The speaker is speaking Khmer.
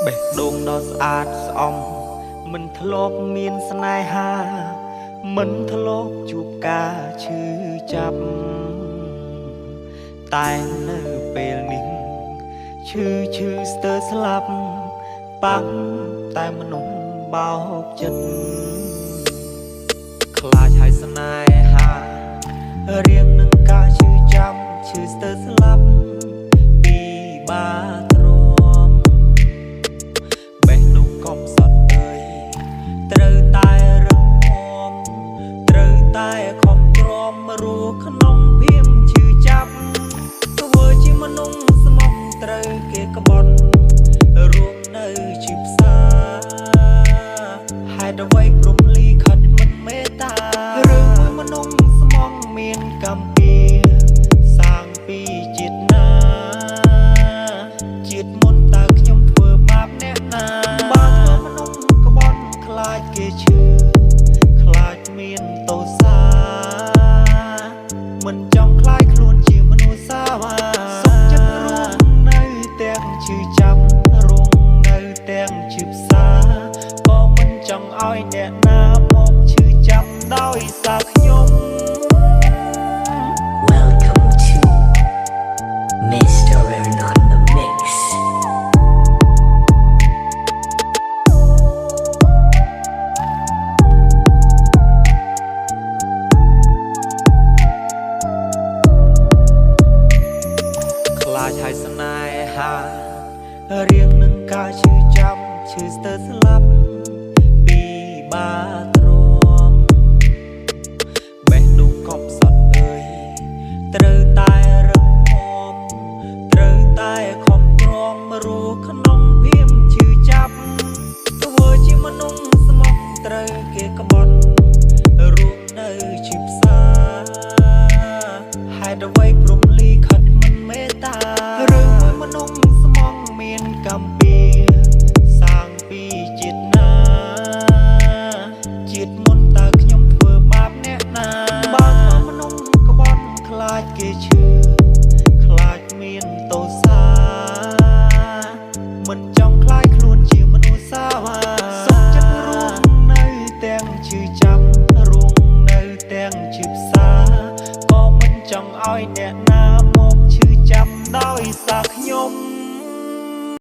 បេះដូងដ៏ស្អាតស្អំមិនធ្លាប់មានស្នេហាមិនធ្លាប់ជួបការឈឺចាប់តែនៅពេលនេះឈឺស្ទើរស្លាប់ប៉ាំងតែមនុស្សបោកចិត្តខ្លាចហើយស្នេហារៀងនឹងការឈឺចាំឈឺស្ទើរស្លាប់ពីបាទ្រាំបេះដូងកំសត់អើយត្រូវតែរឹងមាំត្រូវតែខំទ្រាំរស់ក្នុងភៀមឈឺចាប់ធ្វើជាមនុស្សស្មោះត្រូវគេក្បត់រួមនៅជាផ្សារហេតុអ្វីព្រំលីខិតមិនមេត្តារឿងមួយមនុស្សស្មោះមានកម្មពីសាងពីជាតិណាជាតិមុនតើខ្ញុំធ្វើបាបអ្នកណាបើធ្វើមនុស្សក្បត់ខ្លាចគេឈឺខ្លាចមានទោសាមិនចង់ខ្លាចខ្លួនជាមនុស្សសាវាសុខចិត្តរួមនៅទាំងឈឺចាប់រួមនៅទាំងឈឺផ្សាក៏មិនចង់ឲ្យអ្នកណាមកឈឺចាប់ដោយសារខ្ញុំ Welcome to Mr. Aaron on the mix. ខ្លាចហើយស្នេហារៀងនឹងការឈឺចាំឈឺស្ទើរស្លាប់ពីបាទ្រាំបេះដូងកំសត់អើយត្រូវតែរឹងមាំត្រូវតែខំទ្រាំរស់ក្នុងភៀមឈឺចាប់ធ្វើជាមនុស្សស្មោះត្រូវគេក្បត់រួមនៅជាផ្សារហេតុអ្វីព្រំលីខិតមិនមេត្តារឿងមួយមនុស្សស្មោះមានកម្ម